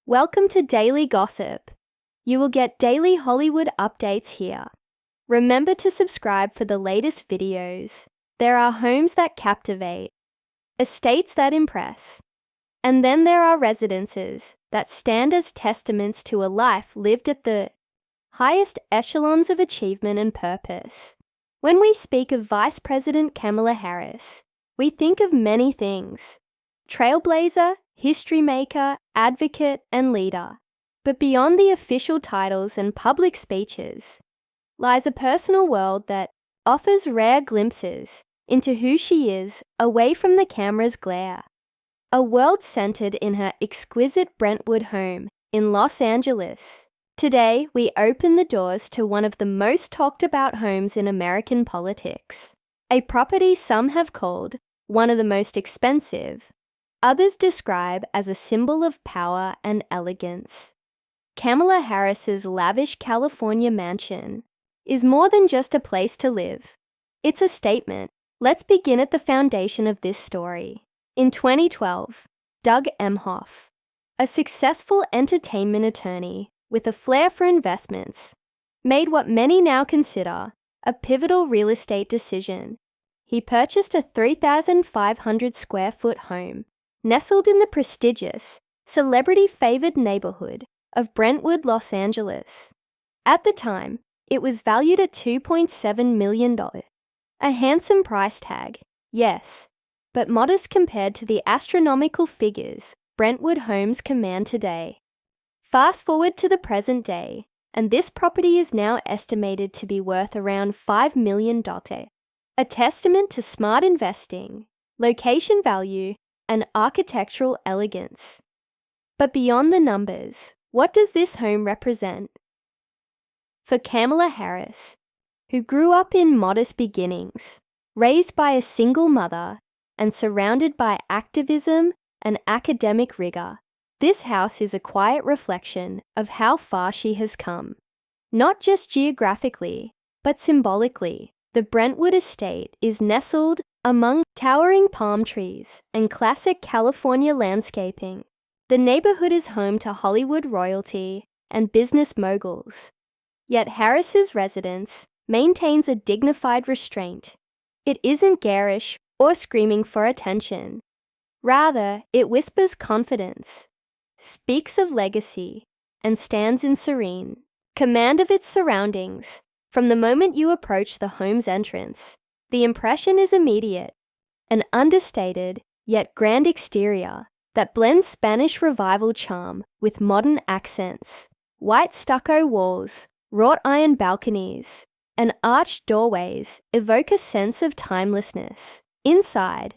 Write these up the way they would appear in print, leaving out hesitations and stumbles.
Welcome to Daily Gossip. You will get daily Hollywood updates here. Remember to subscribe for the latest videos. There are homes that captivate, estates that impress, and then there are residences that stand as testaments to a life lived at the highest echelons of achievement and purpose. When we speak of Vice President Kamala Harris, we think of many things: trailblazer, history maker, advocate, and leader. But beyond the official titles and public speeches lies a personal world that offers rare glimpses into who she is away from the camera's glare. A world centered in her exquisite Brentwood home in Los Angeles. Today, we open the doors to one of the most talked about homes in American politics. A property some have called one of the most expensive, others describe as a symbol of power and elegance. Kamala Harris's lavish California mansion is more than just a place to live. It's a statement. Let's begin at the foundation of this story. In 2012, Doug Emhoff, a successful entertainment attorney with a flair for investments, made what many now consider a pivotal real estate decision. He purchased a 3,500 square foot home nestled in the prestigious, celebrity-favored neighborhood of Brentwood, Los Angeles. At the time, it was valued at $2.7 million. A handsome price tag, yes, but modest compared to the astronomical figures Brentwood homes command today. Fast forward to the present day, and this property is now estimated to be worth around $5 million. A testament to smart investing, location value, and architectural elegance. But beyond the numbers, what does this home represent? For Kamala Harris, who grew up in modest beginnings, raised by a single mother, and surrounded by activism and academic rigor, this house is a quiet reflection of how far she has come. Not just geographically, but symbolically. The Brentwood estate is nestled among towering palm trees and classic California landscaping. The neighborhood is home to Hollywood royalty and business moguls. Yet Harris's residence maintains a dignified restraint. It isn't garish or screaming for attention. Rather, it whispers confidence, speaks of legacy, and stands in serene command of its surroundings. From the moment you approach the home's entrance, the impression is immediate. An understated, yet grand exterior that blends Spanish Revival charm with modern accents. White stucco walls, wrought iron balconies, and arched doorways evoke a sense of timelessness. Inside,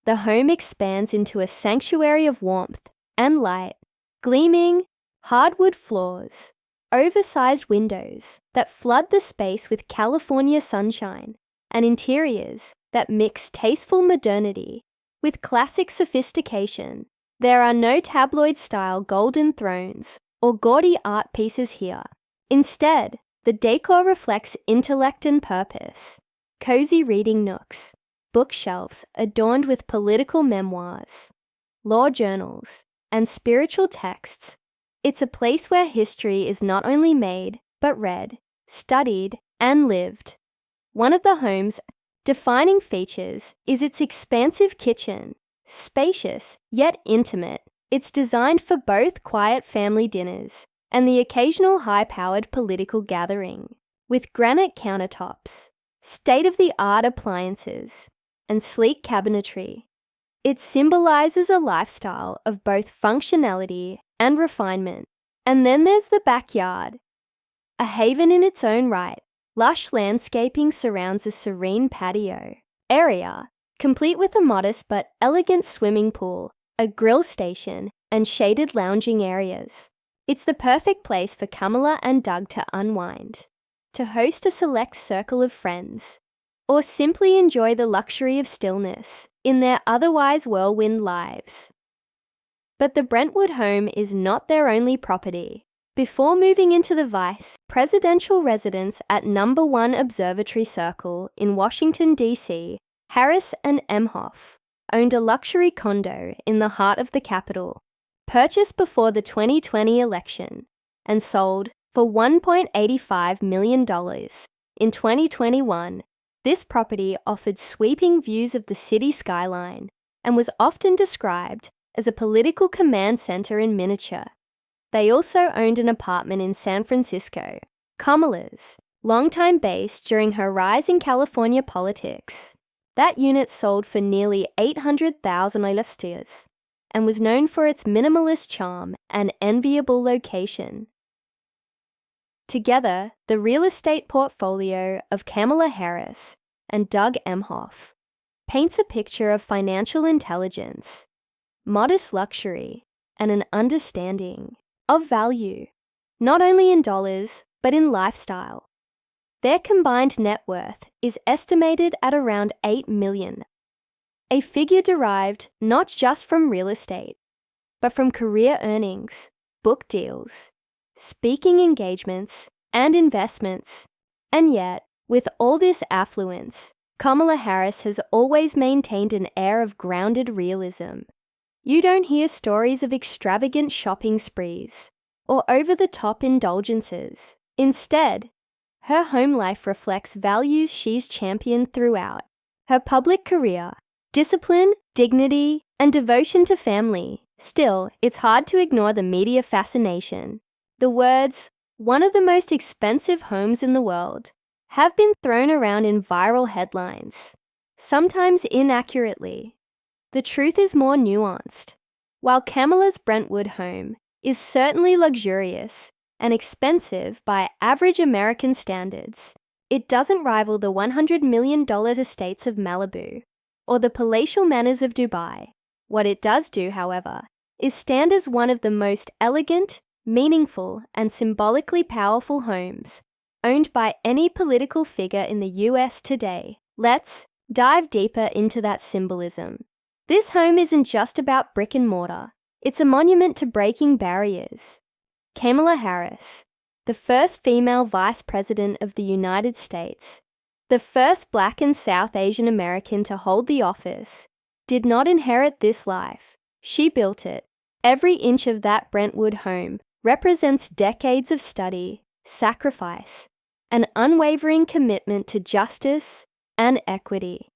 the home expands into a sanctuary of warmth and light. Gleaming, hardwood floors, oversized windows that flood the space with California sunshine, and interiors that mix tasteful modernity with classic sophistication. There are no tabloid-style golden thrones or gaudy art pieces here. Instead, the decor reflects intellect and purpose. Cozy reading nooks, bookshelves adorned with political memoirs, law journals, and spiritual texts. It's a place where history is not only made, but read, studied, and lived. One of the home's defining features is its expansive kitchen. Spacious, yet intimate, it's designed for both quiet family dinners and the occasional high-powered political gathering. With granite countertops, state-of-the-art appliances, and sleek cabinetry, it symbolizes a lifestyle of both functionality and refinement. And then there's the backyard, a haven in its own right. Lush landscaping surrounds a serene patio area, complete with a modest but elegant swimming pool, a grill station, and shaded lounging areas. It's the perfect place for Kamala and Doug to unwind, to host a select circle of friends, or simply enjoy the luxury of stillness in their otherwise whirlwind lives. But the Brentwood home is not their only property. Before moving into the Vice presidential residence at No. 1 Observatory Circle in Washington, D.C., Harris and Emhoff owned a luxury condo in the heart of the capital. purchased before the 2020 election and sold for $1.85 million. In 2021, this property offered sweeping views of the city skyline and was often described as a political command center in miniature. They also owned an apartment in San Francisco, Kamala's longtime base during her rise in California politics. That unit sold for nearly $800,000 and was known for its minimalist charm and enviable location. Together, the real estate portfolio of Kamala Harris and Doug Emhoff paints a picture of financial intelligence, modest luxury, and an understanding of value, not only in dollars, but in lifestyle. Their combined net worth is estimated at around $8 million, a figure derived not just from real estate, but from career earnings, book deals, speaking engagements, and investments. And yet, with all this affluence, Kamala Harris has always maintained an air of grounded realism. You don't hear stories of extravagant shopping sprees or over-the-top indulgences. Instead, her home life reflects values she's championed throughout her public career: discipline, dignity, and devotion to family. Still, it's hard to ignore the media fascination. The words, "one of the most expensive homes in the world," have been thrown around in viral headlines, sometimes inaccurately. The truth is more nuanced. While Kamala's Brentwood home is certainly luxurious and expensive by average American standards, it doesn't rival the $100 million estates of Malibu or the palatial manors of Dubai. What it does do, however, is stand as one of the most elegant, meaningful, and symbolically powerful homes owned by any political figure in the US today. Let's dive deeper into that symbolism. This home isn't just about brick and mortar. It's a monument to breaking barriers. Kamala Harris, the first female vice president of the United States, the first Black and South Asian American to hold the office, did not inherit this life. She built it. Every inch of that Brentwood home represents decades of study, sacrifice, and unwavering commitment to justice and equity.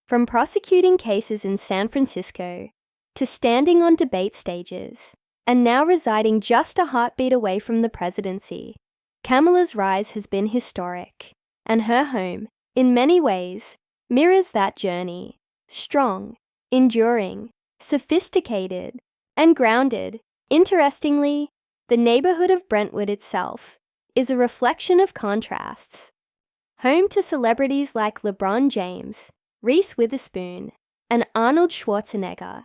From prosecuting cases in San Francisco to standing on debate stages, and now residing just a heartbeat away from the presidency, Kamala's rise has been historic, and her home, in many ways, mirrors that journey: strong, enduring, sophisticated, and grounded. Interestingly, the neighborhood of Brentwood itself is a reflection of contrasts. Home to celebrities like LeBron James, Reese Witherspoon, and Arnold Schwarzenegger,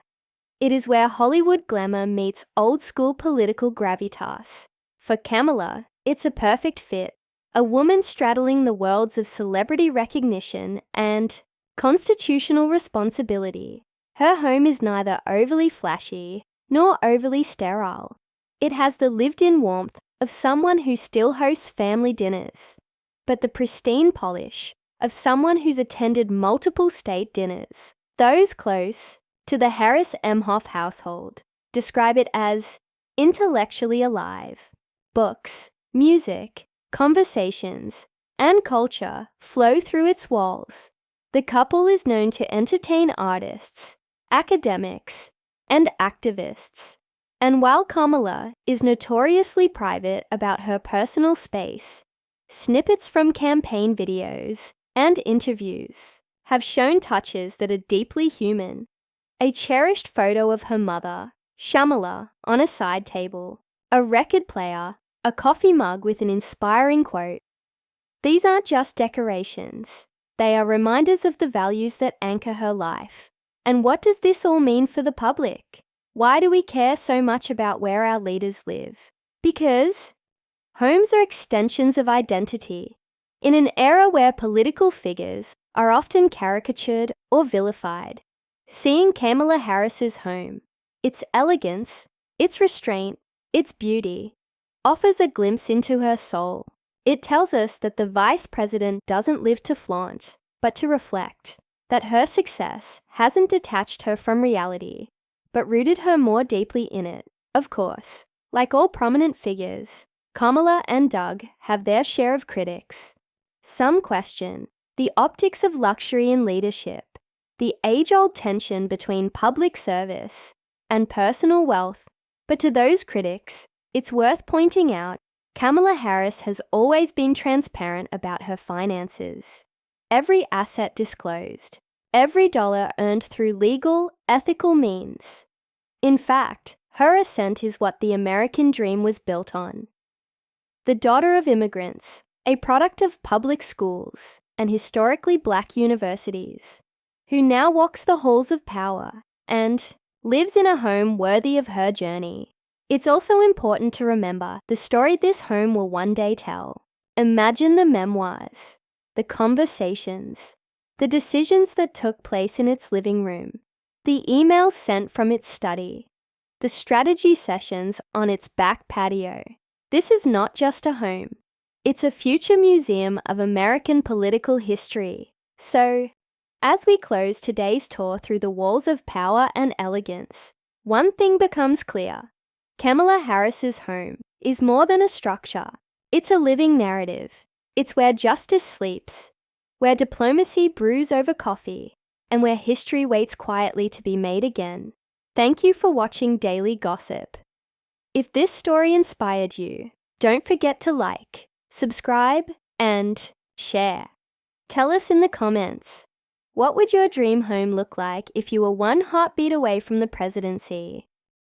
it is where Hollywood glamour meets old-school political gravitas. For Kamala, it's a perfect fit. A woman straddling the worlds of celebrity recognition and constitutional responsibility. Her home is neither overly flashy nor overly sterile. It has the lived-in warmth of someone who still hosts family dinners, but the pristine polish of someone who's attended multiple state dinners. Those close to the Harris-Emhoff household describe it as intellectually alive. Books, music, conversations, and culture flow through its walls. The couple is known to entertain artists, academics, and activists. And while Kamala is notoriously private about her personal space, snippets from campaign videos and interviews have shown touches that are deeply human. A cherished photo of her mother, Shamala, on a side table, a record player, a coffee mug with an inspiring quote. These aren't just decorations. They are reminders of the values that anchor her life. And what does this all mean for the public? Why do we care so much about where our leaders live? Because homes are extensions of identity. In an era where political figures are often caricatured or vilified, seeing Kamala Harris's home, its elegance, its restraint, its beauty, offers a glimpse into her soul. It tells us that the vice president doesn't live to flaunt, but to reflect, that her success hasn't detached her from reality, but rooted her more deeply in it. Of course, like all prominent figures, Kamala and Doug have their share of critics. Some question the optics of luxury and leadership, the age-old tension between public service and personal wealth. But to those critics, it's worth pointing out Kamala Harris has always been transparent about her finances. Every asset disclosed, every dollar earned through legal, ethical means. In fact, her ascent is what the American dream was built on. The daughter of immigrants, a product of public schools and historically black universities, who now walks the halls of power and lives in a home worthy of her journey. It's also important to remember the story this home will one day tell. Imagine the memoirs, the conversations, the decisions that took place in its living room, the emails sent from its study, the strategy sessions on its back patio. This is not just a home. It's a future museum of American political history. So, as we close today's tour through the walls of power and elegance, one thing becomes clear. Kamala Harris's home is more than a structure. It's a living narrative. It's where justice sleeps, where diplomacy brews over coffee, and where history waits quietly to be made again. Thank you for watching Daily Gossip. If this story inspired you, don't forget to like, subscribe, and share. Tell us in the comments, what would your dream home look like if you were one heartbeat away from the presidency?